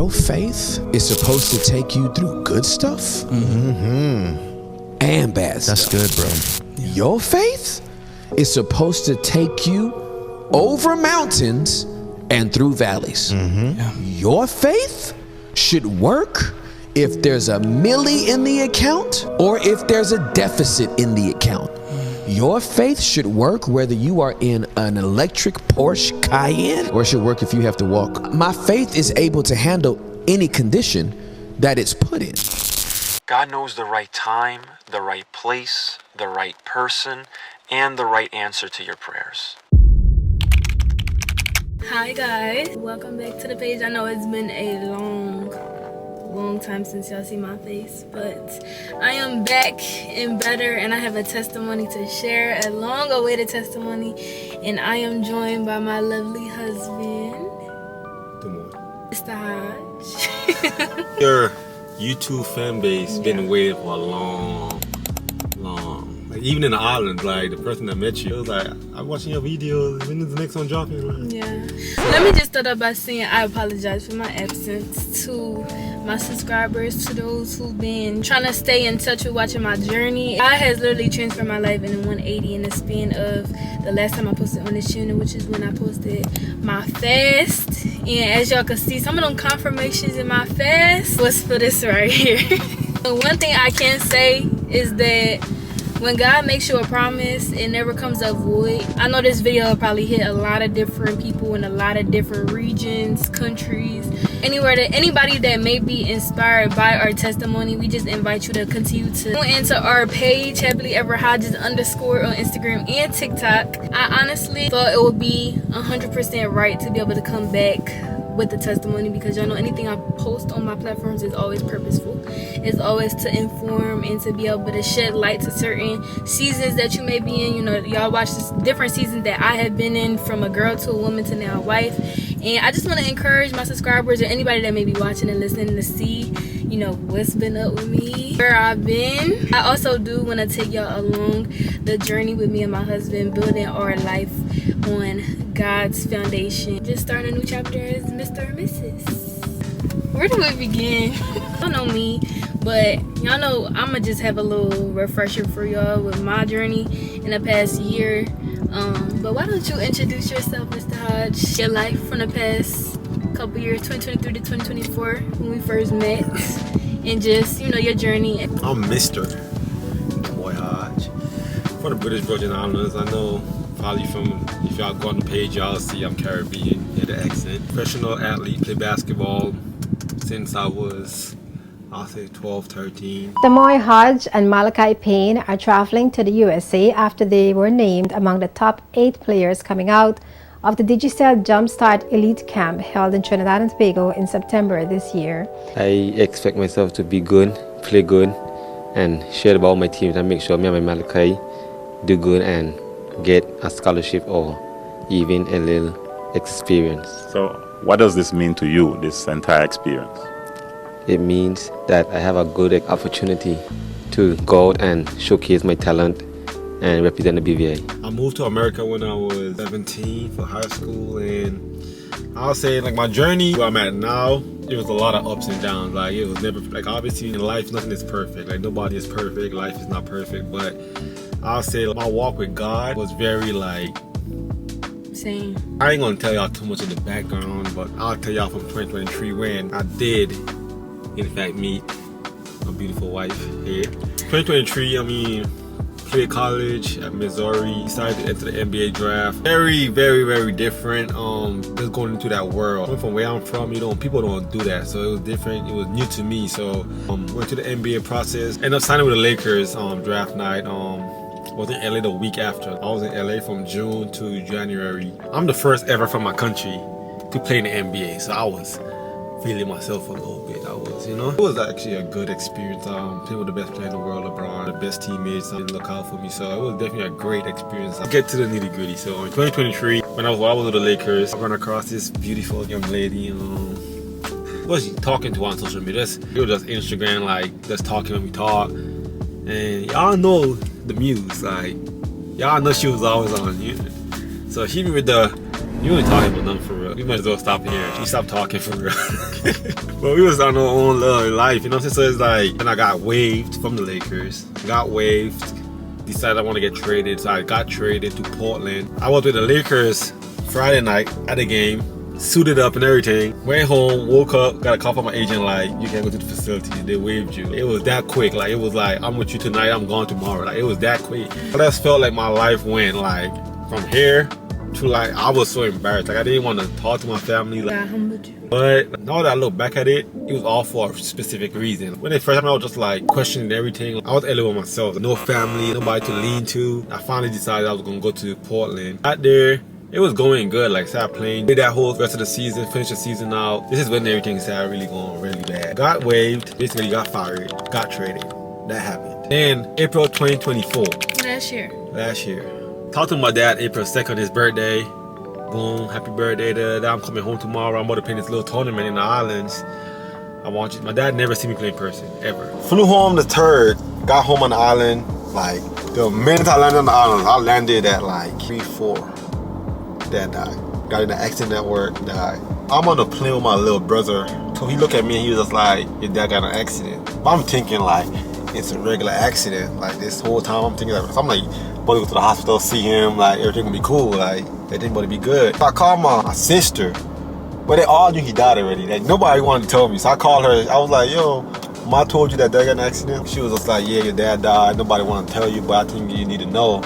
Your faith is supposed to take you through good stuff and bad stuff. That's good, bro. Your faith is supposed to take you over mountains and through valleys. Your faith should work if there's a milli in the account or if there's a deficit in the account. Your faith should work whether you are in an electric Porsche Cayenne or it should work if you have to walk. My faith is able to handle any condition that it's put in. God knows the right time, the right place, the right person, and the right answer to your prayers. Hi guys, welcome back to the page. I know it's been a long time since y'all see my face, but I am back and better, and I have a testimony to share, a long awaited testimony, and I am joined by my lovely husband, Mr. Hodge. Your YouTube fan base been waiting for a long. Like, even in the islands, like the person that met you, it was like, I'm watching your videos. When is the next one dropping? Yeah. Let me just start off by saying I apologize for my absence to my subscribers, to those who've been trying to stay in touch with watching my journey. God has literally transformed my life in a 180 in the span of the last time I posted on this channel, which is when I posted my fast. And as y'all can see, some of them confirmations in my fast was for this right here. The one thing I can say is that when God makes you a promise, it never comes up void. I know this video will probably hit a lot of different people in a lot of different regions, countries, anybody that may be inspired by our testimony. We just invite you to continue to go into our page, Happily Ever Hodges _ on Instagram and TikTok. I honestly thought it would be 100% right to be able to come back with the testimony, because y'all know anything I post on my platforms is always purposeful. It's always to inform and to be able to shed light to certain seasons that you may be in. You know, y'all watch this different seasons that I have been in, from a girl to a woman to now a wife. And I just want to encourage my subscribers or anybody that may be watching and listening to see, you know, what's been up with me, where I've been. I also do want to take y'all along the journey with me and my husband, building our life on God's foundation. Just starting a new chapter as Mr. and Mrs. Where do we begin? Y'all know me, but y'all know I'ma just have a little refresher for y'all with my journey in the past year. But why don't you introduce yourself, Mr. Hodge? Your life from the past couple years, 2023 to 2024, when we first met, and just, you know, your journey. I'm Mr. Boy Hodge for the British Virgin Islands. I know probably from, if y'all go on the page, y'all see I'm Caribbean, hear the accent. Professional athlete, play basketball since I was, I'll say 12, 13. Damoy Hodge and Malachi Payne are traveling to the USA after they were named among the top 8 players coming out of the Digicel Jumpstart Elite Camp held in Trinidad and Tobago in September this year. I expect myself to be good, play good, and share the ball with my team and make sure me and my Malachi do good and get a scholarship or even a little experience. So what does this mean to you, this entire experience? It means that I have a good opportunity to go out and showcase my talent and represent the BVI. I moved to America when I was 17 for high school, and I'll say like my journey where I'm at now, it was a lot of ups and downs. Like it was never, like obviously in life nothing is perfect. Like nobody is perfect, life is not perfect, but I'll say my walk with God was very like, Same. I ain't gonna tell y'all too much in the background, but I'll tell y'all from 2023 when I did in fact meet my beautiful wife here. 2023, I mean, played college at Missouri, decided to enter the NBA draft. Very, very, very different. Just going into that world. From where I'm from, people don't do that, so it was different. It was new to me. So went to the NBA process. Ended up signing with the Lakers draft night. Was in LA the week after. I was in LA from June to January. I'm the first ever from my country to play in the NBA, so I was feeling myself a little bit. It was actually a good experience. Playing with the best player in the world, LeBron, the best teammates look out for me. So it was definitely a great experience. I'll get to the nitty gritty. So in 2023, when I was with the Lakers, I ran across this beautiful young lady. What was she talking to on social media? It was just Instagram, like just talking when we talk. And y'all know the muse, like y'all know she was always on you. So she be with you ain't talking about nothing for real. We might as well stop here. She stopped talking for real. But we was on our own life, you know what I'm saying? So it's like, and I got waived from the Lakers. Got waived. Decided I want to get traded, so I got traded to Portland. I was with the Lakers Friday night at the game, suited up and everything. Went home, woke up, got a call from my agent like, you can't go to the facility, they waived you. It was that quick. Like, it was like, I'm with you tonight, I'm gone tomorrow. Like, it was that quick. I just felt like my life went like from here to like, I was so embarrassed. Like, I didn't want to talk to my family. Like, God humbled you. but now that I look back at it, it was all for a specific reason. When the first time I was just like questioning everything, I was alone with myself. No family, nobody to lean to. I finally decided I was gonna go to Portland. Got there, it was going good. Like, started playing, did that whole rest of the season, finished the season out. This is when everything started really going really bad. Got waived, basically got fired, got traded. That happened. Then April 2024. Last year. Talked to my dad April 2nd, his birthday. Boom, happy birthday, I'm coming home tomorrow. I'm about to play this little tournament in the islands. I want you. My dad never seen me play in person, ever. Flew home the 3rd, got home on the island. Like, the minute I landed on the island, I landed at like 3-4. Dad died. Got in an accident at work, died. I'm on the plane with my little brother. So he looked at me and he was just like, your dad got in an accident. But I'm thinking like, it's a regular accident. Like, this whole time I'm thinking like, so I'm like, about to go to the hospital, see him, like, everything gonna be cool, like, everything gonna be good. So I called my sister, but they all knew he died already. Like, nobody wanted to tell me. So I called her, I was like, yo, Ma told you that dad got in an accident? She was just like, yeah, your dad died. Nobody wanted to tell you, but I think you need to know.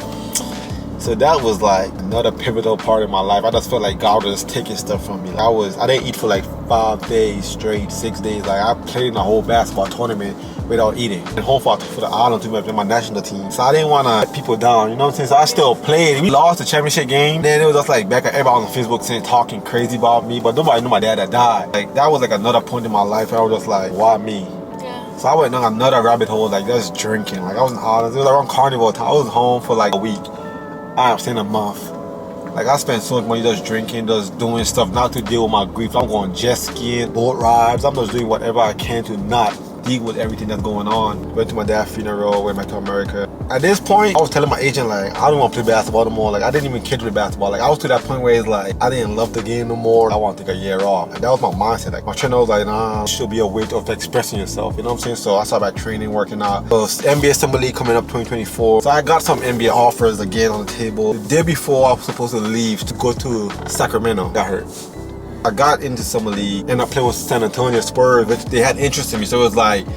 So that was like another pivotal part of my life. I just felt like God was just taking stuff from me. I didn't eat for like 5 days straight, 6 days. Like, I played in a whole basketball tournament without eating. And home for the island to my national team. So I didn't want to let people down, you know what I'm saying? So I still played. We lost the championship game. Then it was just like back at everybody on Facebook saying, talking crazy about me, but nobody knew my dad had died. Like, that was like another point in my life where I was just like, why me? Yeah. So I went down another rabbit hole, like just drinking. Like, I was in Ireland. It was around carnival time. I was home for like a week. I'm saying a month. Like, I spent so much money just drinking, just doing stuff not to deal with my grief. I'm going jet skiing, boat rides. I'm just doing whatever I can to not deal with everything that's going on. Went to my dad's funeral, went back to America. At this point, I was telling my agent, like, I don't want to play basketball no more. Like, I didn't even care to play basketball. Like, I was to that point where it's like, I didn't love the game no more. I want to take a year off. And that was my mindset. Like, my trainer was like, nah, it should be a way of expressing yourself. You know what I'm saying? So I started back training, working out. So NBA Summer League coming up 2024. So I got some NBA offers again on the table. The day before I was supposed to leave to go to Sacramento, got hurt. I got into Summer League and I played with San Antonio Spurs, which they had interest in me. So it was like,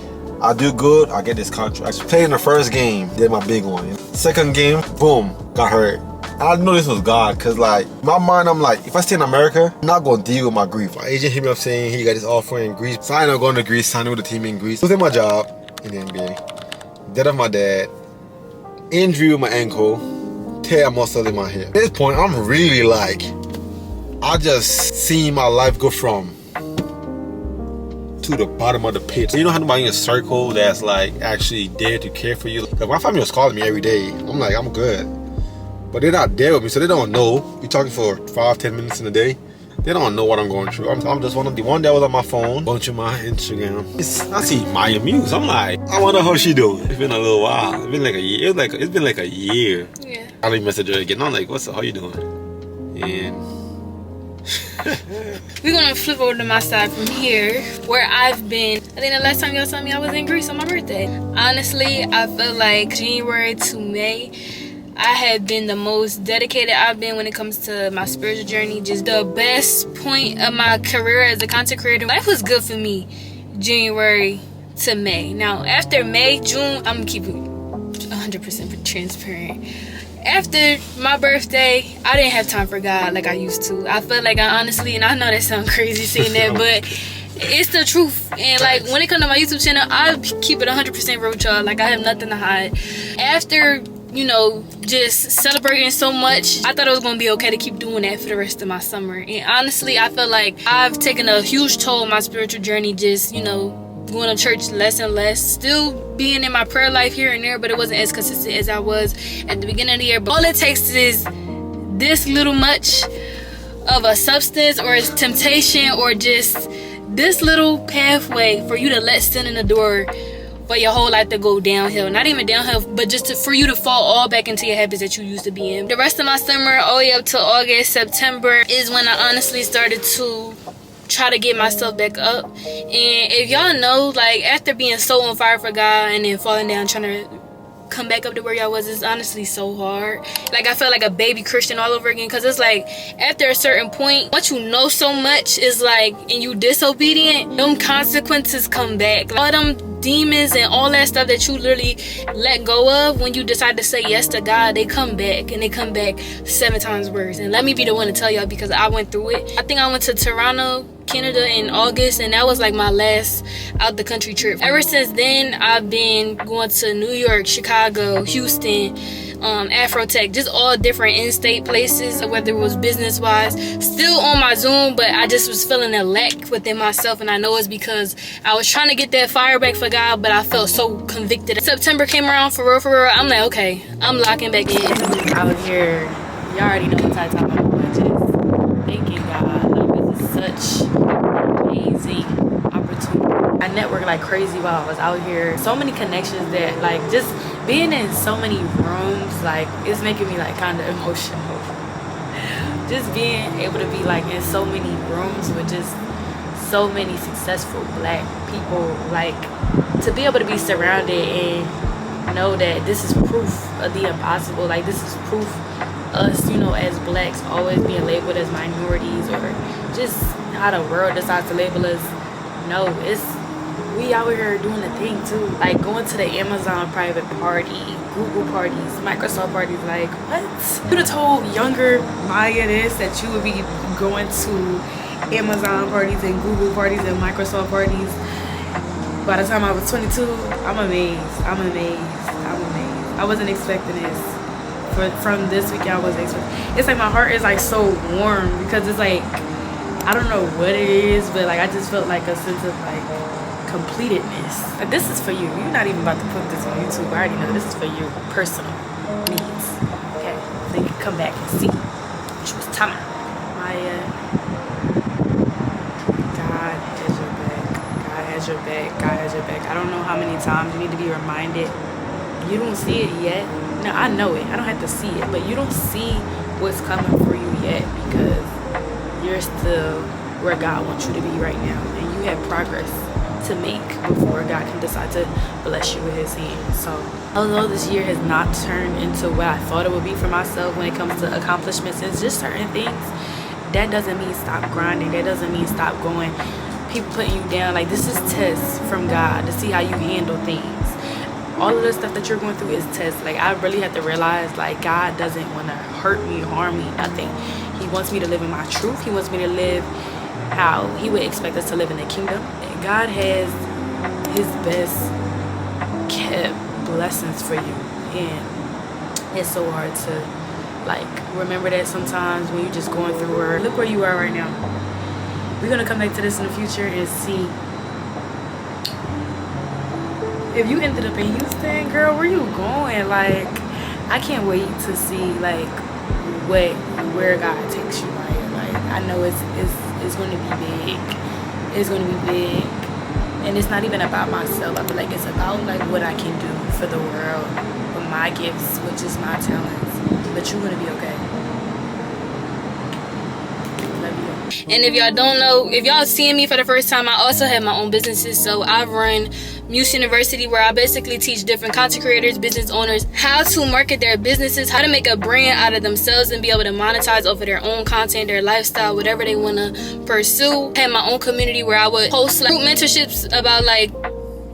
I do good, I get this contract. I played in the first game, did my big one. Second game, boom, got hurt. I knew this was God, cause like, in my mind, I'm like, if I stay in America, I'm not gonna deal with my grief. My agent hit me up saying he got this offer in Greece. So I ended up going to Greece, signing with the team in Greece. Losing my job in the NBA, death of my dad, injury with my ankle, tear muscle in my hip. At this point, I'm really like, I just seen my life go from to the bottom of the pit. You know how nobody in a circle that's like actually there to care for you? Like, my family was calling me every day. I'm like, I'm good. But they're not there with me, so they don't know. You're talking for 5-10 minutes in a day. They don't know what I'm going through. I'm just one of the one that was on my phone, going through my Instagram. I see Maya Muse. I'm like, I wonder how she doing. It's been a little while. It's been like a year. It's been like a year. Yeah. I didn't message her again. I'm like, what's up? How you doing? And we're gonna flip over to my side from here, where I've been. I think the last time y'all saw me, I was in Greece on my birthday. Honestly, I feel like January to May, I have been the most dedicated I've been when it comes to my spiritual journey. Just the best point of my career as a content creator. Life was good for me January to May. Now, after May, June, I'm gonna keep it 100% transparent. After my birthday, I didn't have time for God like I used to. I felt like I honestly, and I know that sounds crazy saying that, but it's the truth. And like, when it comes to my YouTube channel, I keep it 100% real with y'all. Like, I have nothing to hide. After, you know, just celebrating so much, I thought it was gonna be okay to keep doing that for the rest of my summer. And honestly, I feel like I've taken a huge toll on my spiritual journey, just, you know, going to church less and less, still being in my prayer life here and there, but it wasn't as consistent as I was at the beginning of the year. But all it takes is this little much of a substance or a temptation or just this little pathway for you to let sin in the door for your whole life to go downhill. Not even downhill, but just for you to fall all back into your habits that you used to be in. The rest of my summer, all the way up to August, September, is when I honestly started to try to get myself back up. And if y'all know, like, after being so on fire for God and then falling down trying to come back up to where y'all was, it's honestly so hard. Like, I felt like a baby Christian all over again, because it's like after a certain point, once you know so much is like, and you disobedient, them consequences come back. All them demons and all that stuff that you literally let go of when you decide to say yes to God, they come back, and they come back 7 times worse. And let me be the one to tell y'all, because I went through it. I think I went to Toronto, Canada in August, and that was like my last out the country trip. Ever since then, I've been going to New York, Chicago, Houston, Afrotech, just all different in-state places, whether it was business-wise. Still on my Zoom, but I just was feeling a lack within myself, and I know it's because I was trying to get that fire back for God, but I felt so convicted. September came around, for real, I'm like, okay, I'm locking back in. Out here, you already know what type of time I'm on, just thanking God. Like, this is such an amazing opportunity. I networked like crazy while I was out here. So many connections that, like, just being in so many rooms, like, it's making me like kind of emotional. Just being able to be like in so many rooms with just so many successful Black people, like, to be able to be surrounded and know that this is proof of the impossible. Like, this is proof us, you know, as Blacks always being labeled as minorities, or just how the world decides to label us. No, it's, we out here doing the thing too. Like, going to the Amazon private party, Google parties, Microsoft parties. Like, what? You would have told younger Maya this, that you would be going to Amazon parties and Google parties and Microsoft parties. By the time I was 22, I'm amazed. I wasn't expecting this. From this week, I wasn't expecting. It's like my heart is like so warm, because it's like, I don't know what it is, but like I just felt like a sense of like completedness. Like, this is for you. You're not even about to put this on YouTube. I already know this is for your personal needs. Okay, so you can come back and see what you was talking about. Maya, God has your back. God has your back. God has your back. I don't know how many times you need to be reminded. You don't see it yet. No, I know it. I don't have to see it, but you don't see what's coming for you yet, because you're still where God wants you to be right now, and you have progress to make before God can decide to bless you with his hand. So although this year has not turned into what I thought it would be for myself when it comes to accomplishments, it's just certain things, that doesn't mean stop grinding. That doesn't mean stop going. People putting you down, like, this is tests from God to see how you handle things. All of the stuff that you're going through is tests. Like, I really have to realize, like, God doesn't want to hurt me, harm me, nothing. He wants me to live in my truth. He wants me to live how he would expect us to live in the kingdom. And God has his best kept blessings for you. And it's so hard to, like, remember that sometimes when you're just going through, or look where you are right now. We're going to come back to this in the future and see. If you ended up in Houston, girl, where you going? Like, I can't wait to see, like, where God takes you, right? Like, I know it's going to be big. It's going to be big. And it's not even about myself. I feel like it's about, like, what I can do for the world with my gifts, which is my talents. But you're going to be okay. Love you. And if y'all don't know, if y'all seeing me for the first time, I also have my own businesses. So I run Muse University, where I basically teach different content creators, business owners, how to market their businesses, how to make a brand out of themselves and be able to monetize over their own content, their lifestyle, whatever they want to pursue. I have my own community where I would host like group mentorships about like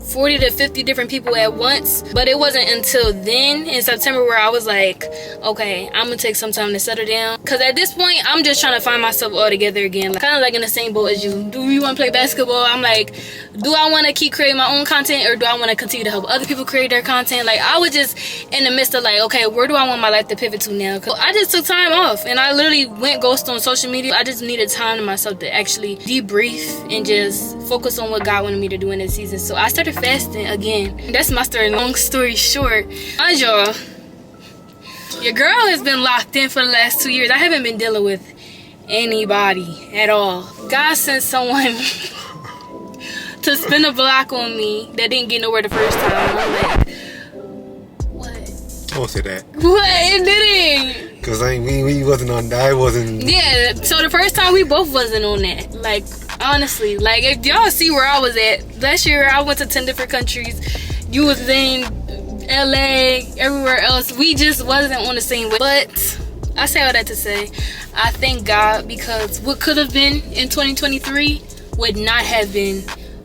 40 to 50 different people at once. But it wasn't until then in September where I was like, okay, I'm gonna take some time to settle down, because at this point I'm just trying to find myself all together again, like, kind of like in the same boat as you. Do you want to play basketball? I'm like, do I want to keep creating my own content, or do I want to continue to help other people create their content? Like, I was just in the midst of like, okay, where do I want my life to pivot to now? Cause I just took time off and I literally went ghost on social media. I just needed time to myself to actually debrief and just focus on what God wanted me to do in this season. So I started fasting again. That's my story. Long story short, y'all, your girl has been locked in for the last 2 years. I haven't been dealing with anybody at all. God sent someone to spin a block on me that didn't get nowhere the first time. I'm like, what? Don't say that. What? It didn't. Because we wasn't on that. I wasn't. Yeah, so the first time we both wasn't on that. Like, Honestly, like if y'all see where I was at last year, I went to 10 different countries. You was in LA, everywhere else. We just wasn't on the same way. But I say all that to say, I thank God, because what could have been in 2023 would not have been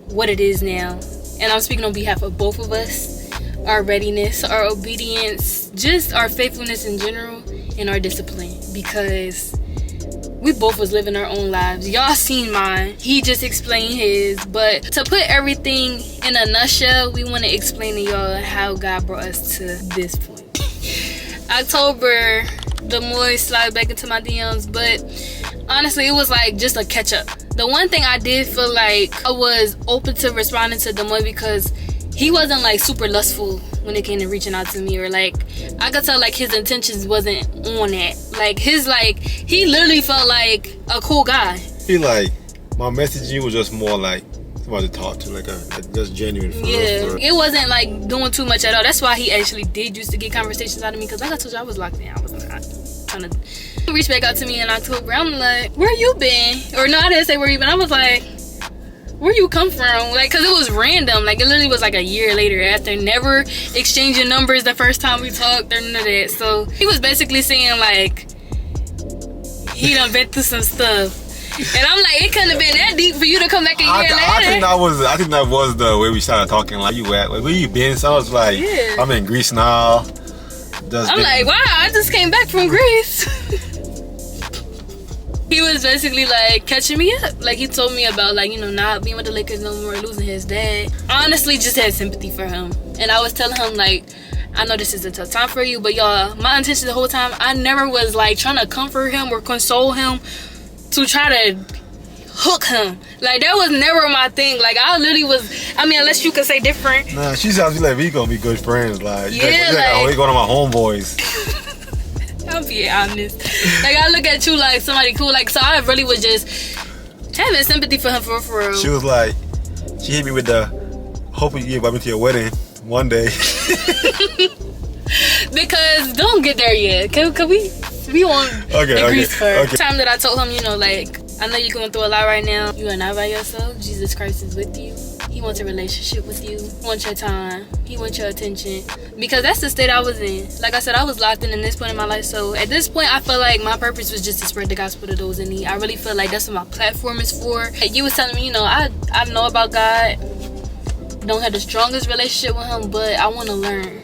what it is now. And I'm speaking on behalf of both of us. Our readiness, our obedience, just our faithfulness in general, and our discipline, because we both was living our own lives. Y'all seen mine. He just explained his. But to put everything in a nutshell, we want to explain to y'all how God brought us to this point. October, the more slide back into my DMs, but honestly, it was like just a catch up. The one thing I did feel like I was open to responding to Demoy, because he wasn't like super lustful when it came to reaching out to me, or like I could tell like his intentions wasn't on that. Like his he literally felt like a cool guy. He like my messaging was just more like somebody to talk to, like a just genuine. It wasn't like doing too much at all. That's why he actually did used to get conversations out of me, because like I told you, I was locked in. I was not trying to reach back out to me in October. I'm like, where you been? Or no, I didn't say where you been. I was like, where you come from? Like, cause it was random. Like, it literally was like a year later after never exchanging numbers the first time we talked or none of that. So he was basically saying like he done been through some stuff. And I'm like, it couldn't have been that deep for you to come back a year later. I think that was the way we started talking. Like, you at? Like, where you been? So I was like, yeah. I'm in Greece now. I'm like, wow, I just came back from Greece. He was basically like catching me up. Like, he told me about like, you know, not being with the Lakers no more, losing his dad. Honestly, just had sympathy for him. And I was telling him like, I know this is a tough time for you, but y'all, my intention the whole time, I never was like trying to comfort him or console him to try to hook him. Like, that was never my thing. Like, I literally was, I mean, unless you could say different. Nah, she sounds like we gonna be good friends. Like, yeah, like we going to my homeboys. I'll be honest. Like, I look at you like somebody cool. Like, so I really was just having sympathy for him for real. She was like, she hit me with the, hoping you invite me to your wedding one day. Because don't get there yet. Cause we want Greece first. Okay. Time that I told him, you know, like, I know you're going through a lot right now. You are not by yourself. Jesus Christ is with you. He wants a relationship with you. He wants your time. He wants your attention. Because that's the state I was in. Like I said, I was locked in this point in my life. So at this point, I feel like my purpose was just to spread the gospel to those in need. I really feel like that's what my platform is for. You was telling me, you know, I know about God. Don't have the strongest relationship with him, but I want to learn.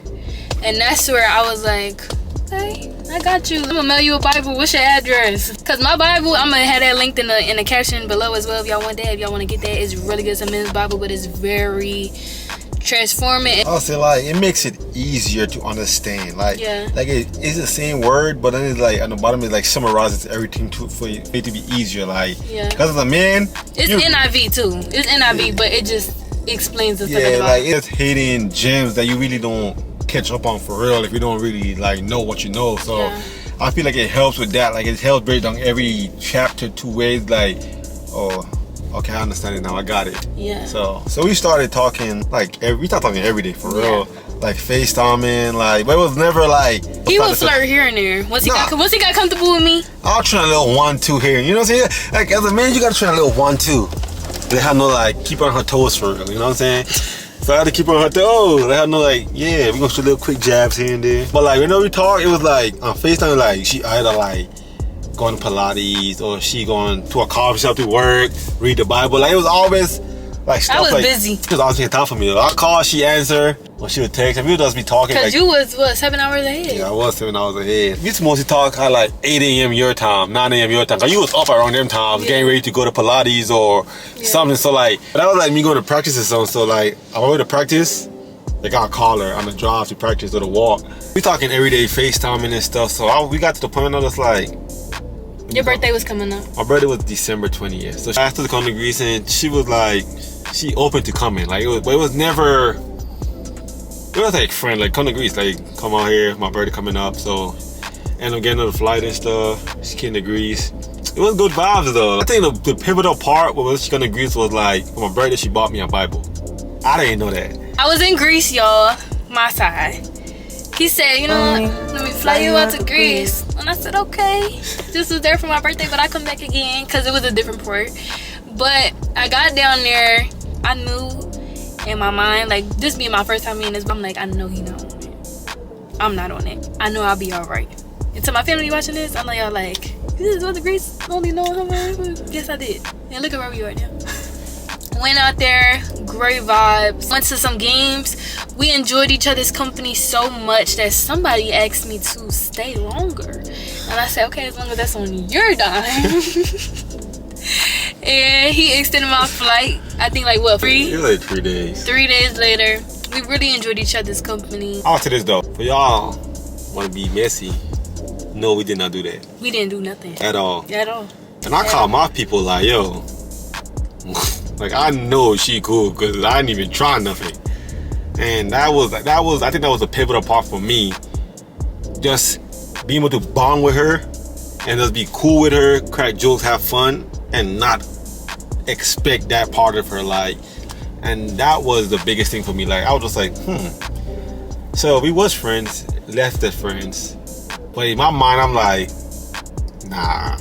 And that's where I was like, okay, I got you. I'm gonna mail you a Bible. What's your address? Cause my Bible, I'm gonna have that linked in the caption below as well. If y'all want that, if y'all want to get that, it's really good. It's a men's Bible, but it's very transforming. I'll say like it makes it easier to understand. Like, yeah, like it's the same word, but then it's like on the bottom it like summarizes everything for it to be easier. Like, yeah, cause as a man, it's NIV too. It's NIV, yeah, but it just explains the stuff. Yeah, like it's hidden gems that you really don't catch up on for real if you don't really like know what you know. So yeah, I feel like it helps with that. Like, it helps break down every chapter 2 ways. Like, oh, okay, I understand it now. I got it. Yeah. So we started talking like we started talking every day for real. Like FaceTiming, like, but it was never like he would flirt here and there. Once he got comfortable with me, I'll try a little 1-2 here. You know what I'm saying? Like, as a man, you gotta try a little 1-2. They have no like keep on her toes for real. You know what I'm saying? So I had to keep on her toes. They had no like, yeah, we gonna shoot little quick jabs here and there. But like whenever we talk, it was like on FaceTime, like she either like going to Pilates or she going to a coffee shop to work, read the Bible. Like, it was always like stuff. I was like busy. She was always taking time for me. I call, she answer, or she would text, and we would just be talking. Cause like, you was what, 7 hours ahead? Yeah, I was 7 hours ahead. We used to mostly talk at like 8 a.m. your time, 9 a.m. your time. Cause you was up around them times, getting ready to go to Pilates or something. So like, that was like me going to practice or something. So like, I went to practice. Like, I'll call her on the drive to practice or the walk. We talking every day, FaceTiming and stuff. So we got to the point of us like, your birthday was coming up. My birthday was December 20th. So I asked her to come to Greece, and she was like, she open to coming. Like, it was never, it was like friend, like, come to Greece, like, come out here, my birthday coming up. So ended up getting on the flight and stuff. She came to Greece. It was good vibes though. I think the pivotal part when she came to Greece was like, for my birthday, she bought me a Bible. I didn't know that. I was in Greece, y'all, my side. He said, you know what, let me fly you out to Greece. And I said, okay. This was there for my birthday, but I come back again because it was a different port. But I got down there, I knew in my mind, like, this being my first time meeting this, but I'm like, I know he not on it. I'm not on it. I know I'll be alright. And to my family watching this, I'm like, y'all like, this is what the Grace only know him. Yes, I did. And look at where we are now. Went out there, great vibes. Went to some games. We enjoyed each other's company so much that somebody asked me to stay longer. And I said, okay, as long as that's on your dime. And he extended my flight. I think like what, 3? It was like 3 days. 3 days later. We really enjoyed each other's company. I'll say this though, for y'all want to be messy, no, we did not do that. We didn't do nothing. At all. At all. And I call my people like, yo, like I know she cool because I didn't even try nothing. And I think that was a pivotal part for me. Just being able to bond with her and just be cool with her, crack jokes, have fun, and not expect that part of her. Like, and that was the biggest thing for me. Like, I was just like, So we was friends, left as friends. But in my mind, I'm like, nah,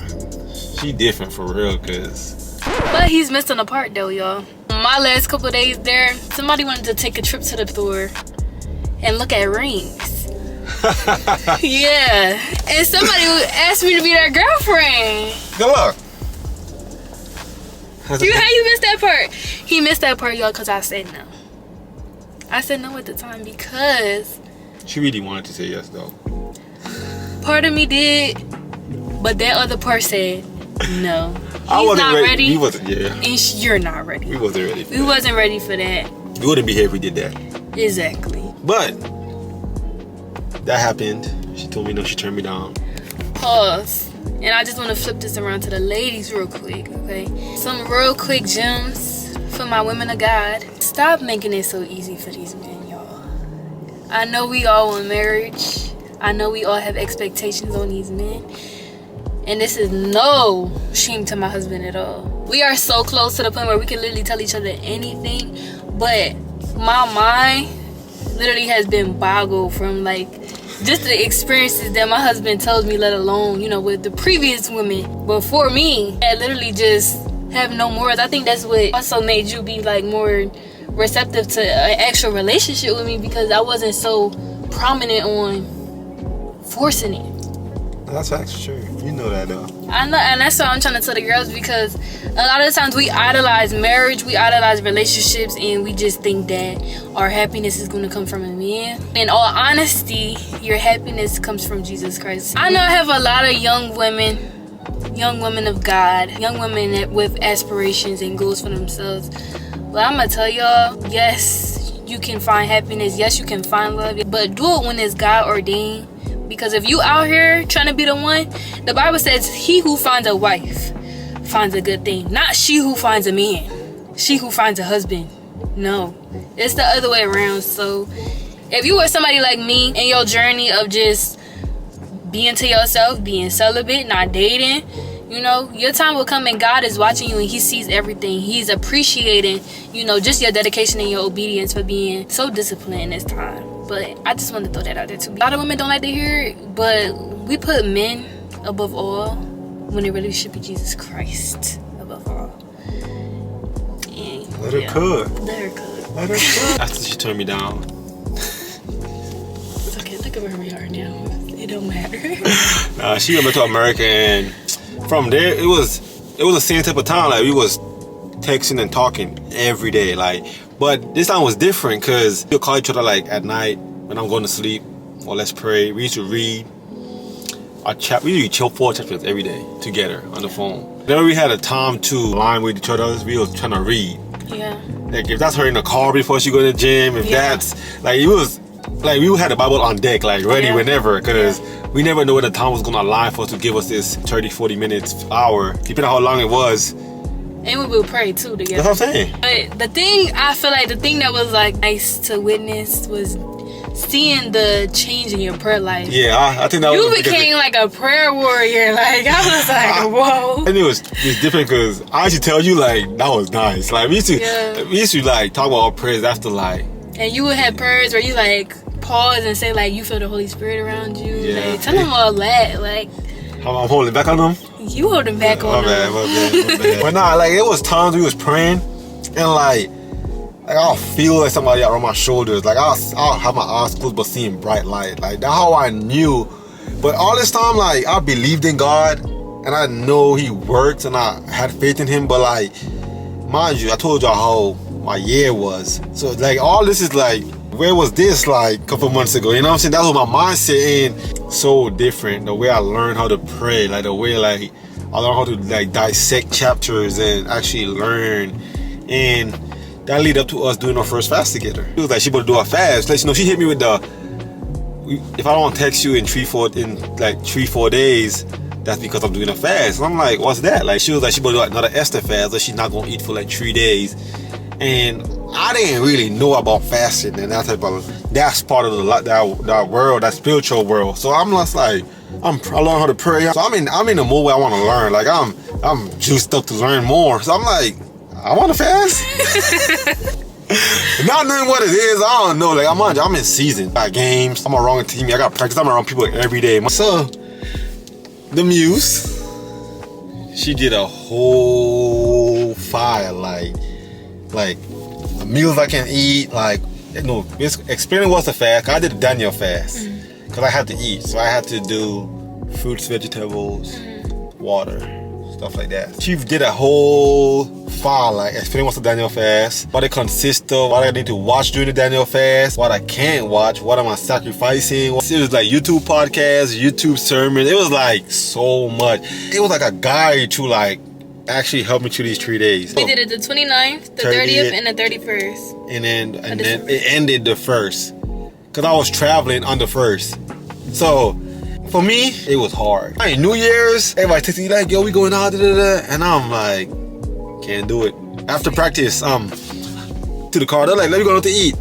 she different for real, cause. But he's missing a part though, y'all. My last couple days there, somebody wanted to take a trip to the store and look at rings. Yeah. And somebody asked me to be their girlfriend. Good luck. How you missed that part? He missed that part, y'all, because I said no. I said no at the time because she really wanted to say yes though. Part of me did, but that other part said no. I wasn't ready. He wasn't, yeah. And you're not ready. We wasn't ready for that. We wasn't ready for that. We wouldn't be here if we did that. Exactly. But that happened. She told me no, she turned me down. Pause. And I just want to flip this around to the ladies real quick, okay? Some real quick gems for my women of God. Stop making it so easy for these men, y'all. I know we all want marriage. I know we all have expectations on these men. And this is no shame to my husband at all. We are so close to the point where we can literally tell each other anything. But my mind literally has been boggled from like just the experiences that my husband tells me, let alone, you know, with the previous women before me. I literally just have no more. I think that's what also made you be like more receptive to an actual relationship with me, because I wasn't so prominent on forcing it. That's actually true. You know that though. I know, and that's what I'm trying to tell the girls, because a lot of the times we idolize marriage, we idolize relationships, and we just think that our happiness is going to come from a man. In all honesty, your happiness comes from Jesus Christ. I know I have a lot of young women of God, young women with aspirations and goals for themselves. But I'm going to tell y'all, yes, you can find happiness. Yes, you can find love. But do it when it's God ordained. Because if you out here trying to be the one, the Bible says he who finds a wife finds a good thing. Not she who finds a man. She who finds a husband. No. It's the other way around. So if you were somebody like me in your journey of just being to yourself, being celibate, not dating, you know, your time will come and God is watching you and he sees everything. He's appreciating, you know, just your dedication and your obedience for being so disciplined in this time. But I just want to throw that out there too. A lot of women don't like to hear it, but we put men above all when it really should be Jesus Christ above all. And, Let her cook. Let her cook. Let her cook. After she turned me down. It's okay, look at where we are now. It don't matter. She went to America, and from there it was the same type of time. Like we was texting and talking every day. Like, but this time was different because we'll call each other like at night when I'm going to sleep, or let's pray. We used to read. We used to chill 4 chapters every day together on the phone. Then we had a time to align with each other. We was trying to read. Yeah. Like if that's her in the car before she go to the gym, if that's like it was like we had the Bible on deck, like ready whenever, because we never know when the time was gonna align for us to give us this 30-40 minutes, hour, depending on how long it was. And we will pray too together. That's what I'm saying. But the thing, I feel like the thing that was like nice to witness was seeing the change in your prayer life. Yeah, I think that you was became like a prayer warrior. Like I was like, whoa. And it's different because I actually tell you like that was nice. Like we used to like talk about our prayers after like. And you would have prayers where you like pause and say like you feel the Holy Spirit around you. Yeah. Like tell them all that. Like I'm holding back on them. You holding back on them. My bad. But nah, like it was times we was praying and like I'll feel like somebody around my shoulders. Like I'll have my eyes closed but seeing bright light. Like that's how I knew. But all this time, like I believed in God and I know He works and I had faith in Him. But like, mind you, I told y'all how my year was. So like all this is like, where was this like a couple months ago? You know what I'm saying? That was my mindset and so different. The way I learned how to pray, like the way like I learned how to like dissect chapters and actually learn. And that lead up to us doing our first fast together. It was like she about to do a fast. Like, you know, she hit me with if I don't text you in 3-4 days, that's because I'm doing a fast. And I'm like, what's that? Like she was like she about to do another Esther fast, but she's not gonna eat for like 3 days. And I didn't really know about fasting and that's part of that world, that spiritual world. So I'm just like, I learn how to pray. So I'm in the mode where I want to learn. Like I'm juiced up to learn more. So I'm like, I want to fast. Not knowing what it is, I don't know. Like I'm in season. I got games. I'm around a team. I got practice. I'm around people every day. So the muse, she did a whole file like meals I can eat. Like explaining what's a fast. I did a Daniel fast because I had to eat. So I had to do fruits, vegetables, water, stuff like that. She did a whole file like explaining what's the Daniel fast, what it consists of, what I need to watch during the Daniel fast, what I can't watch, what am I sacrificing. It was like YouTube podcasts, YouTube sermons. It was like so much. It was like a guide to like actually help me through these 3 days. We did it the 29th, the 30th, and the 31st. And then it ended the 1st because I was traveling on the 1st. So for me, it was hard. New Year's, everybody texting me like, yo, we going out, and I'm like, can't do it. After practice, to the car, they're like, let me go out to eat.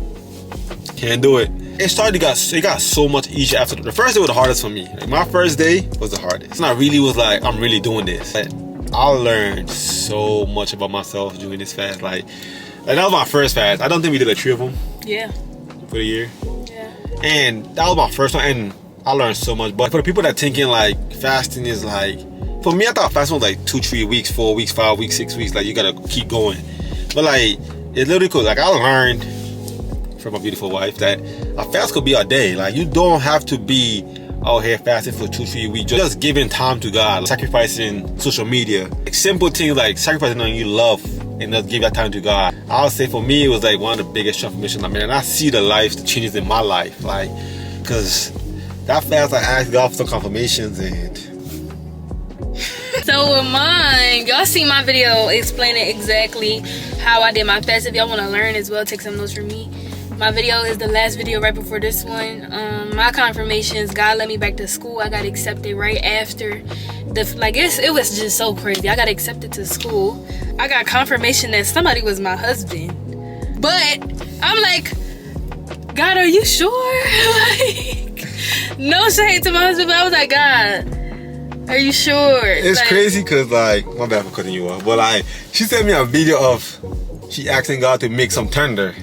Can't do it. It got so much easier after the first day was the hardest for me. Like, my first day was the hardest. And I really was like, I'm really doing this. But I learned so much about myself doing this fast. Like that was my first fast. I don't think we did 3 of them. Yeah. For the year. Yeah. And that was my first one, and I learned so much. But for the people that thinking like fasting is like, for me, I thought fasting was like 2-3 weeks, 4 weeks, 5 weeks, 6 weeks. Like you gotta keep going. But like it's literally cool. Like I learned from my beautiful wife that a fast could be a day. Like you don't have to be out here fasting for 2-3 weeks. Just giving time to God, sacrificing social media, like simple things like sacrificing on you love and just give that time to God. I would say for me it was like one of the biggest transformations I made, and I see the changes in my life. Like because that fast I asked God for some confirmations and. So with mine, y'all see my video explaining exactly how I did my fast. If y'all want to learn as well, take some notes from me. My video is the last video right before this one. My confirmations, God let me back to school. I got accepted right after it was just so crazy. I got accepted to school. I got confirmation that somebody was my husband. But I'm like, God, are you sure? Like, no shade to my husband, but I was like, God, are you sure? It's like, crazy because like, my bad for cutting you off, but like, she sent me a video of she asking God to make some tender.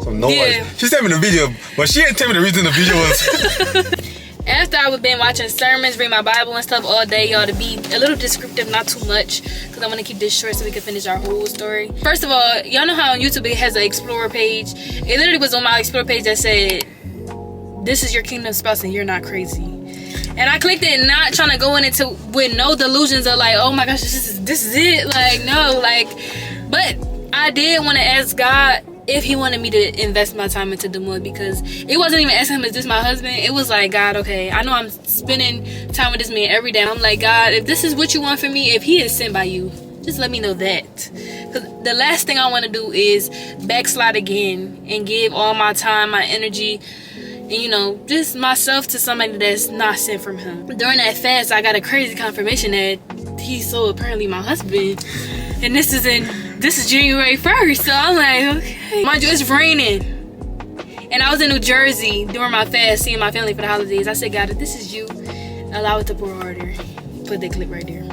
Yeah. She sent me the video, but she didn't tell me the reason the video was. After I've been watching sermons, read my Bible and stuff all day, y'all, to be a little descriptive, not too much, because I want to keep this short so we can finish our whole story. First of all, y'all know how on YouTube it has an Explorer page? It literally was on my Explorer page that said, this is your kingdom spouse and you're not crazy. And I clicked it, not trying to go in into with no delusions of like, oh my gosh, this is it. Like, no, like, but I did want to ask God if he wanted me to invest my time into the more, because it wasn't even asking him, is this my husband? It was like, God, okay, I know I'm spending time with this man every day. I'm like, God, if this is what you want for me, if he is sent by you, just let me know that. Because the last thing I want to do is backslide again and give all my time, my energy, and, you know, just myself to somebody that's not sent from him. During that fast, I got a crazy confirmation that he's so apparently my husband. And this is January 1st. So I'm like, okay. Mind you, it's raining. And I was in New Jersey during my fast, seeing my family for the holidays. I said, God, if this is you, allow it to pour harder. Put that clip right there.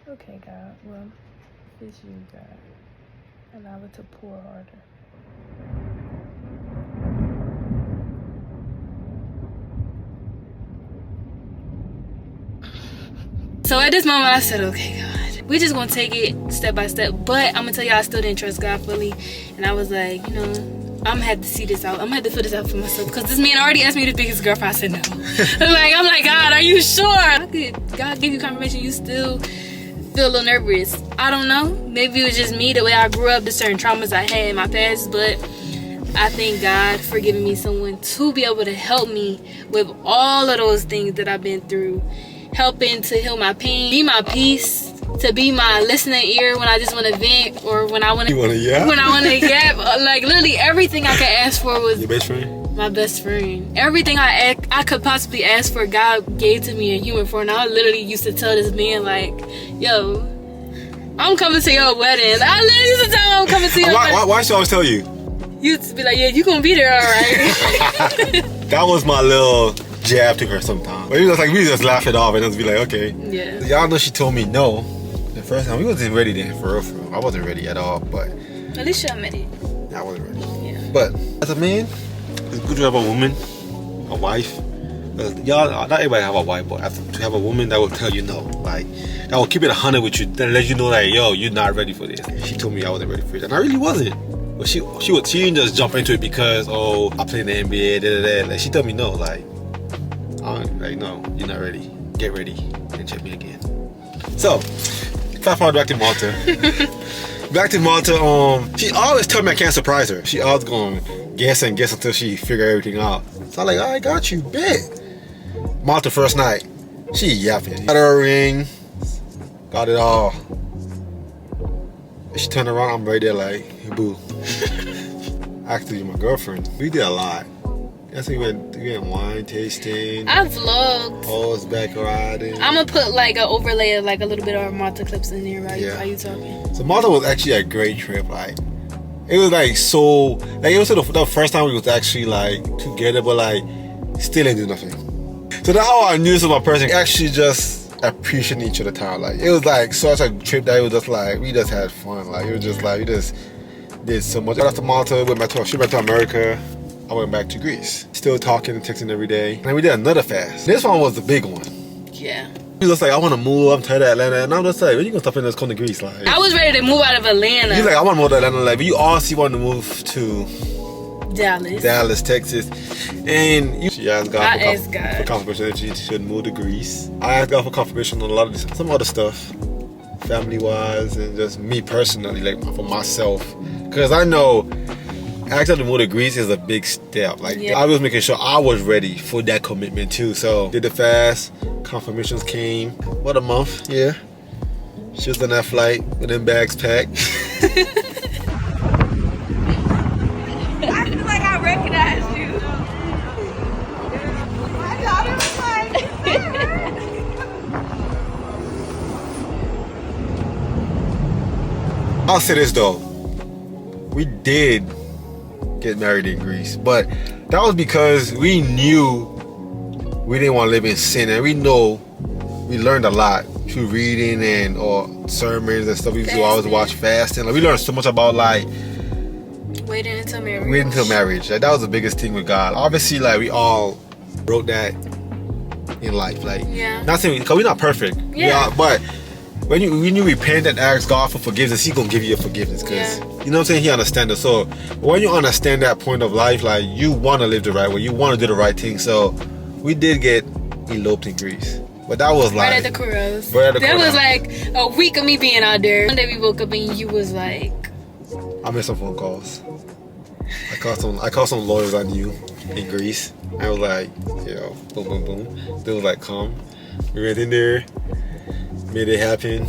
Okay, God, well, if it's you, God, allow it to pour harder. So So at this moment, I said, okay, God, we just gonna take it step by step. But I'm gonna tell you, I still didn't trust God fully. And I was like, you know, I'm gonna have to see this out. I'm gonna have to feel this out for myself. Because this man already asked me to be his girlfriend. I said no. I'm like, God, are you sure? How could God give you confirmation? You still feel a little nervous. I don't know. Maybe it was just me, the way I grew up, the certain traumas I had in my past. But I thank God for giving me someone to be able to help me with all of those things that I've been through. Helping to heal my pain, be my peace, to be my listening ear when I just want to vent or when I want to yap. When I want to yap. Like literally everything I could ask for was your best friend? My best friend. Everything I could possibly ask for, God gave to me in human form. And I literally used to tell this man like, yo, I'm coming to your wedding. I literally used to tell him I'm coming to your wedding. Why should I always tell you? You used to be like, yeah, you gonna be there, all right. That was my little jab to her sometimes. But we just laugh it off and just be like, okay. Yeah. Y'all know she told me no. The first time we wasn't ready then, for real. I wasn't ready at all, but at least you admitted. I wasn't ready. Yeah. But as a man, it's good to have a woman, a wife. Y'all, not everybody have a wife, but to have a woman that will tell you no, like that will keep it 100 with you, that let you know like, yo, you're not ready for this. She told me I wasn't ready for it, and I really wasn't. But she didn't just jump into it because I play in the NBA, Like she told me no, like no, you're not ready. Get ready and check me again. So, fast forward back to Malta. She always told me I can't surprise her. She always gonna guess until she figure everything out. So I'm like, I got you, bet. Malta first night, she yapping. Got her a ring, got it all. She turned around, I'm right there like, hey, boo. Actually, my girlfriend. We did a lot. Yes, we went wine tasting. I vlogged. Horseback riding. I'm gonna put like an overlay of like a little bit of Malta clips in there, right? Yeah. Are you talking? So Malta was actually a great trip. Like, it was like so. Like it was the first time we was actually like together, but like still didn't do nothing. So that's how I knew this was my person. Actually, just appreciating each other time. Like it was like such a trip that it was just like we just had fun. Like it was just like we just did so much. After Malta, she went to America. I went back to Greece. Still talking and texting every day. And we did another fast. This one was the big one. Yeah. He was just like, I want to move. I'm tired of Atlanta. And I'm just like, when you gonna stop in this come to Greece? Like, I was ready to move out of Atlanta. He's like, I want to move to Atlanta. Like, but you also want to move to Dallas, Texas. And she asked God for confirmation that she should move to Greece. I asked God for confirmation on a lot of some other stuff, family-wise, and just me personally, like for myself. Because I know actually, the move to Greece is a big step. Like, I was making sure I was ready for that commitment too. So, did the fast, confirmations came. What a month, yeah. She was on that flight with them bags packed. I feel like I recognize you. My daughter was like, I'll say this though. We did get married in Greece, but that was because we knew we didn't want to live in sin, and we know we learned a lot through reading and or sermons and stuff. We used to always watch fasting. Like, we learned so much about like waiting until marriage. Like, that was the biggest thing with God. Obviously, like we all wrote that in life. Like, not saying because we're not perfect. But when you repent and ask God for forgiveness, He's gonna give you your forgiveness, because you know what I'm saying, He understands it. So when you understand that point of life, like you want to live the right way, you want to do the right thing. So we did get eloped in Greece, but that was like right at the cruise. That was like a week of me being out there. One day we woke up and you was like, I made some phone calls. I called some lawyers I knew in Greece. I was like, yo, boom, boom, boom. They was like, come. We went in there, made it happen.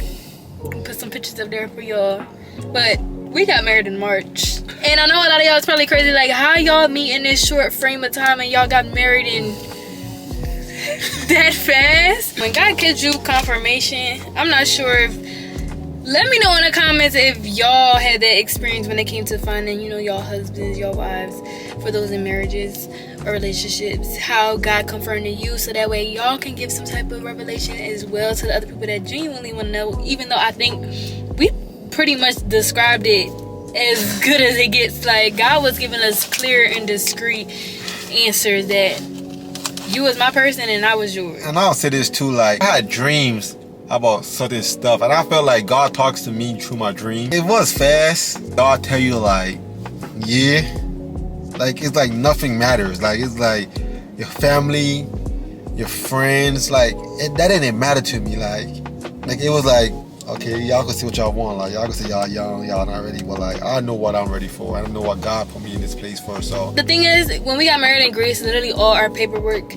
Put some pictures up there for y'all. But we got married in March. And I know a lot of y'all is probably crazy, like, how y'all meet in this short frame of time and y'all got married in that fast? When God gives you confirmation, I'm not sure if... Let me know in the comments if y'all had that experience when it came to finding, you know, y'all husbands, y'all wives, for those in marriages or relationships, how God confirmed you, so that way y'all can give some type of revelation as well to the other people that genuinely want to know. Even though I think we pretty much described it as good as it gets. Like, God was giving us clear and discreet answers that you was my person and I was yours. And I'll say this too, like, I had dreams about certain stuff, and I felt like God talks to me through my dream. It was fast. God tell you like, yeah, like it's like nothing matters. Like it's like your family, your friends, like that didn't matter to me. Like it was like, okay, y'all can see what y'all want. Like y'all can say y'all young, y'all not ready, but like I know what I'm ready for. I know what God put me in this place for. So the thing is, when we got married in Greece, literally all our paperwork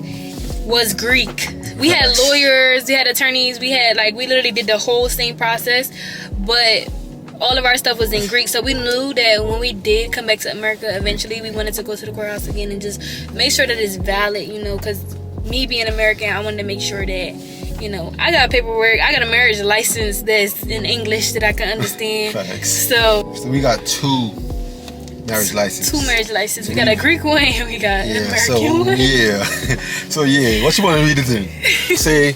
was Greek. We had lawyers, we had attorneys, we literally did the whole same process, but all of our stuff was in Greek. So we knew that when we did come back to America, eventually we wanted to go to the courthouse again and just make sure that it's valid, you know, because me being American, I wanted to make sure that, you know, I got paperwork, I got a marriage license that's in English that I can understand. So we got two marriage licenses. Two marriage licenses. We got a Greek one and we got an American one. Yeah. So yeah, what you want to read it in? Say,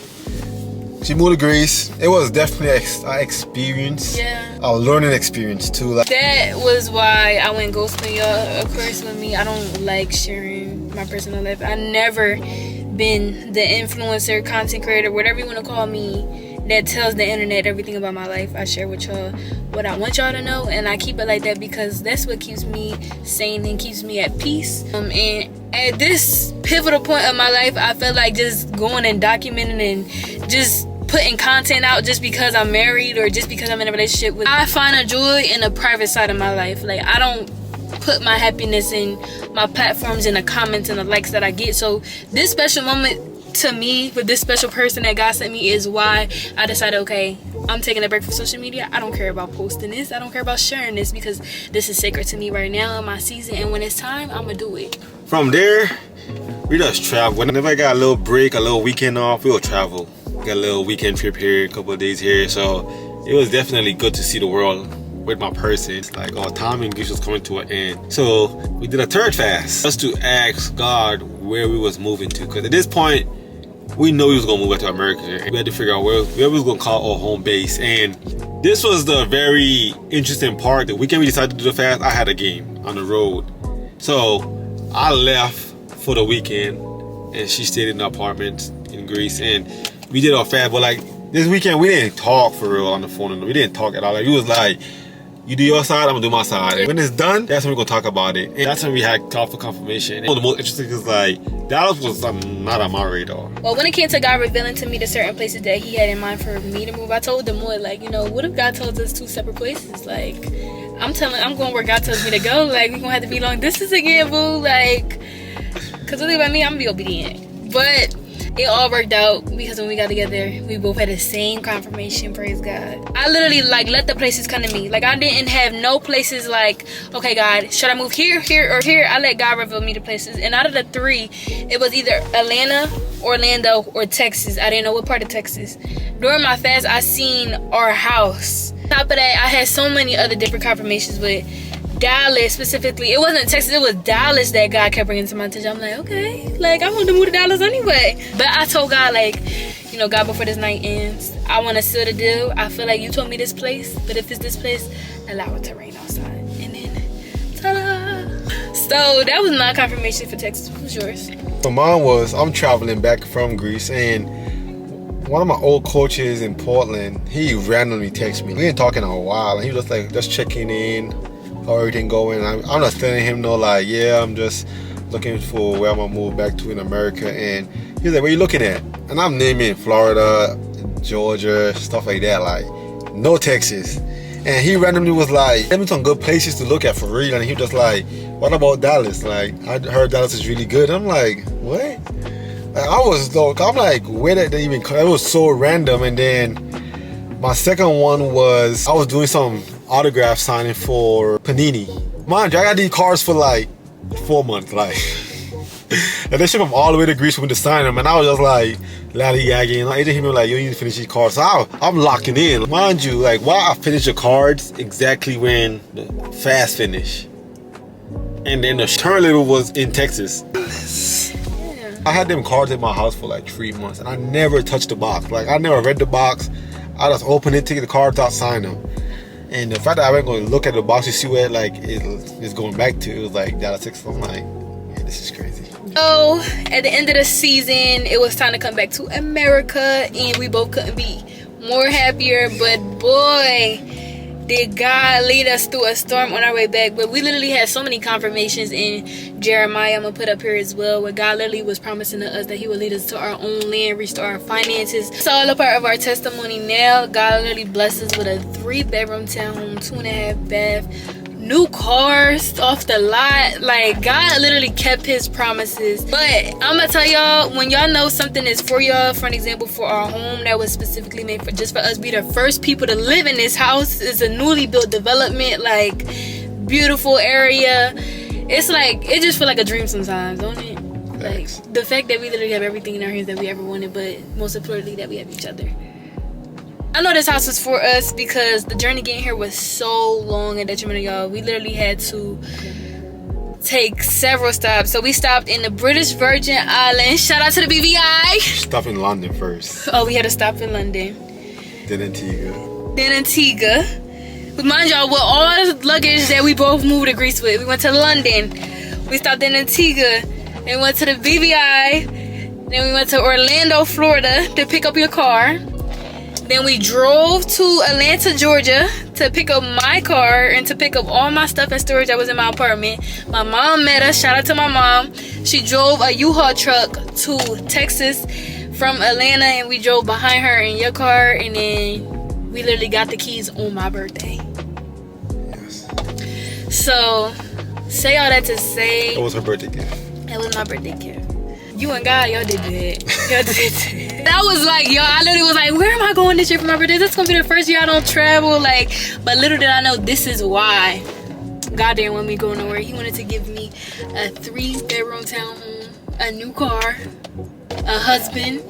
she moved to Greece. It was definitely an experience. Yeah. A learning experience too. Like, that was why I went ghosting, y'all. Of course, with me, I don't like sharing my personal life. I never been the influencer, content creator, whatever you want to call me, that tells the internet everything about my life. I share with y'all what I want y'all to know, and I keep it like that because that's what keeps me sane and keeps me at peace. And at this pivotal point of my life, I felt like just going and documenting and just putting content out just because I'm married or just because I'm in a relationship with. I find a joy in the private side of my life. Like, I don't put my happiness in my platforms and the comments and the likes that I get. So this special moment to me with this special person that God sent me is why I decided, okay, I'm taking a break from social media. I don't care about posting this. I don't care about sharing this because this is sacred to me right now in my season, and when it's time, I'm gonna do it. From there, we just travel. Whenever I got a little break, a little weekend off, we'll travel. Got a little weekend trip here, a couple of days here. So it was definitely good to see the world with my person. It's like our time in Greece was coming to an end. So we did a third fast just to ask God where we was moving to. Because at this point, we know we was gonna move back to America. We had to figure out where we was gonna call our home base. And this was the very interesting part. The weekend we decided to do the fast, I had a game on the road. So I left for the weekend and she stayed in the apartment in Greece and we did our fast. But like this weekend we didn't talk for real on the phone. We didn't talk at all. Like, it was like, you do your side, I'm gonna do my side. And when it's done, that's when we're gonna talk about it. And that's when we had call for confirmation. And the most interesting is like, Dallas was not on my radar. Well, when it came to God revealing to me the certain places that he had in mind for me to move, I told them more like, you know, what if God told us two separate places? Like, I'm going where God tells me to go. Like, we're gonna have to be long distance again, boo. Like, cause really about me, I'm gonna be obedient. But it all worked out because when we got together, we both had the same confirmation, praise God. I literally like let the places come to me. Like, I didn't have no places like, okay, God, should I move here, here, or here? I let God reveal me the places. And out of the three, it was either Atlanta, Orlando, or Texas. I didn't know what part of Texas. During my fast, I seen our house. On top of that, I had so many other different confirmations with Dallas specifically. It wasn't Texas, it was Dallas that God kept bringing to my attention. I'm like, okay, like, I want to move to Dallas anyway. But I told God, like, you know, God, before this night ends, I want to seal the deal. I feel like you told me this place, but if it's this place, allow it to rain outside. And then, ta-da! So that was my confirmation for Texas. What was yours? So mine was, I'm traveling back from Greece, and one of my old coaches in Portland, he randomly texted me. We ain't talking in a while, and he was like, just checking in, how everything going. I'm just telling him, no, like, yeah, I'm just looking for where I'm gonna move back to in America. And he's like, what are you looking at? And I'm naming Florida, Georgia, stuff like that, like no Texas. And he randomly was like, give me some good places to look at for real. And he was just like, what about Dallas? Like, I heard Dallas is really good. I'm like, what? Like, I'm like, where did they even come? It was so random. And then my second one was, I was doing some autograph signing for Panini. Mind you, I got these cards for like 4 months, like, and they shipped them all the way to Greece for me to sign them, and I was just like lollygagging. I didn't even like, you need to finish these cards. So I'm locking in. Mind you, like, why I finished the cards exactly when the fast finish, and then the turn label was in Texas. I had them cards in my house for like 3 months, and I never touched the box. Like, I never read the box. I just opened it, take the cards out, sign them. And the fact that I went going to look at the box to see where like it's going back to, it was like Dallas, Texas. I'm like, yeah, this is crazy. So at the end of the season, it was time to come back to America, and we both couldn't be more happier. But boy, did God lead us through a storm on our way back. But we literally had so many confirmations in Jeremiah, I'm gonna put up here as well, where God literally was promising to us that he would lead us to our own land, restore our finances. It's all a part of our testimony now. God literally blessed us with a 3-bedroom townhome, 2.5 bath, new cars off the lot. Like, God literally kept his promises. But I'm gonna tell y'all, when y'all know something is for y'all, for an example, for our home that was specifically made for just for us, be the first people to live in this house. It's a newly built development, like beautiful area. It's like, it just feel like a dream sometimes, don't it? Like the fact that we literally have everything in our hands that we ever wanted, but most importantly that we have each other. I know this house was for us because the journey getting here was so long and detrimental, y'all. We literally had to take several stops. So we stopped in the British Virgin Islands. Shout out to the BVI. Stop in London first. Oh, we had to stop in London. Then Antigua. Then Antigua. But mind y'all, with all the luggage that we both moved to Greece with, we went to London. We stopped in Antigua. Then we went to the BVI. Then we went to Orlando, Florida to pick up your car. Then we drove to Atlanta, Georgia to pick up my car and to pick up all my stuff and storage that was in my apartment. My mom met us. Shout out to my mom. She drove a U-Haul truck to Texas from Atlanta, and we drove behind her in your car, and then we literally got the keys on my birthday. Yes. So, say all that to say, That was her birthday gift. it was my birthday gift. You and God, y'all did that. Y'all did that. That was like, y'all, I literally was like, where am I going this year for my birthday? This is gonna be the first year I don't travel. Like, but little did I know this is why God didn't want me going nowhere. He wanted to give me a 3-bedroom townhome, a new car, a husband.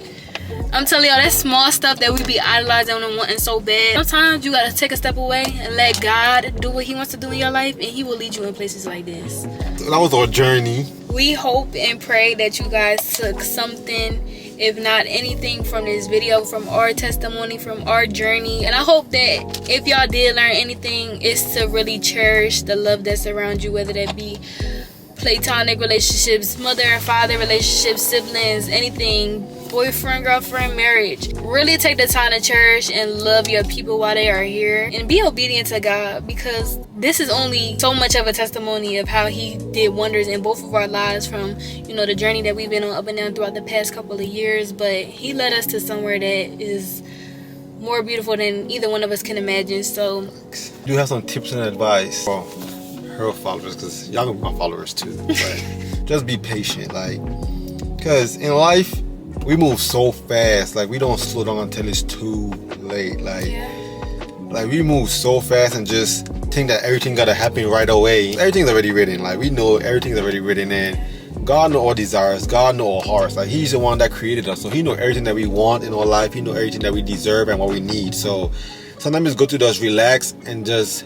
I'm telling y'all, that small stuff that we be idolizing and wanting so bad. Sometimes you gotta take a step away and let God do what he wants to do in your life, and he will lead you in places like this. That was our journey. We hope and pray that you guys took something, if not anything, from this video, from our testimony, from our journey. And I hope that if y'all did learn anything, it's to really cherish the love that's around you, whether that be platonic relationships, mother and father relationships, siblings, anything, boyfriend, girlfriend, marriage. Really take the time to cherish and love your people while they are here, and be obedient to God, because this is only so much of a testimony of how he did wonders in both of our lives, from, you know, the journey that we've been on up and down throughout the past couple of years. But he led us to somewhere that is more beautiful than either one of us can imagine. So You have some tips and advice for her followers, because y'all are my followers too. But just be patient, like, because in life we move so fast. Like, we don't slow down until it's too late. Like we move so fast and just think that everything gotta happen right away. Everything's already written. Like, we know everything's already written, and God knows our desires. God knows our hearts. Like, he's the one that created us, so he knows everything that we want in our life. He knows everything that we deserve and what we need. So sometimes it's good to just relax and just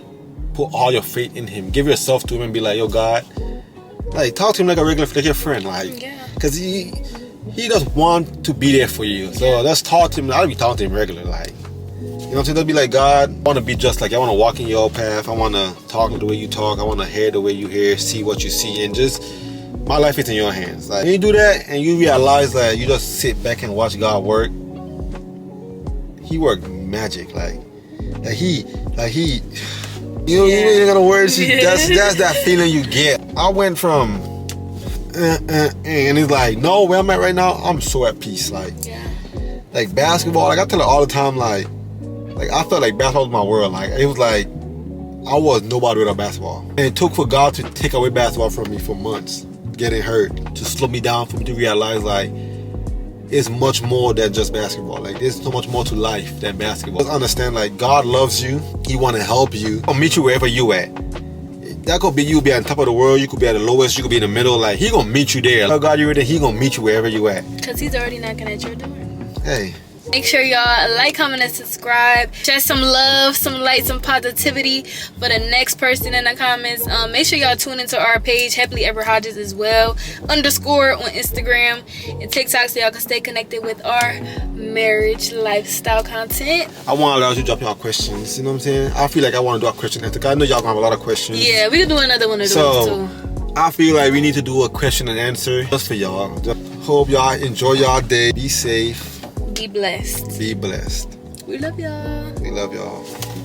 put all your faith in him. Give yourself to him and be like, yo, God, like, talk to him like a regular, like your friend, like, because he just want to be there for you. So let's talk to him. I'll be talking to him regular, like, you know what I'm saying? They'll be like, God, I want to be just like you. I want to walk in your path. I want to talk the way you talk. I want to hear the way you hear, see what you see, and just, my life is in your hands. Like, when you do that and you realize that you just sit back and watch God work, he worked magic. Like he, you know, you ain't gonna words. That's that feeling you get. I went from, and it's like, no, where I'm at right now, I'm so at peace. Like basketball, like I tell her all the time, like I felt like basketball was my world. Like, it was like I was nobody without basketball. And it took for God to take away basketball from me for months, getting hurt, to slow me down, for me to realize, like, it's much more than just basketball. Like, there's so much more to life than basketball. Just understand, like, God loves you. He want to help you. He'll meet you wherever you at. That could be you be on top of the world. You could be at the lowest. You could be in the middle. Like, he gonna meet you there. Tell God you're there. He gonna meet you wherever you at. because he's already knocking at your door. Hey. Make sure y'all like, comment, and subscribe. Share some love, some light, some positivity for the next person in the comments. Make sure y'all tune into our page, Happily Ever Hodges, as well, _ on Instagram and TikTok, so y'all can stay connected with our marriage lifestyle content. I want y'all to drop y'all questions. You know what I'm saying? I feel like I want to do a question answer. I know y'all gonna have a lot of questions. Yeah, we can do another one of those too. I feel like we need to do a question and answer just for y'all. Just hope y'all enjoy y'all day. Be safe. Be blessed. Be blessed. We love y'all. We love y'all.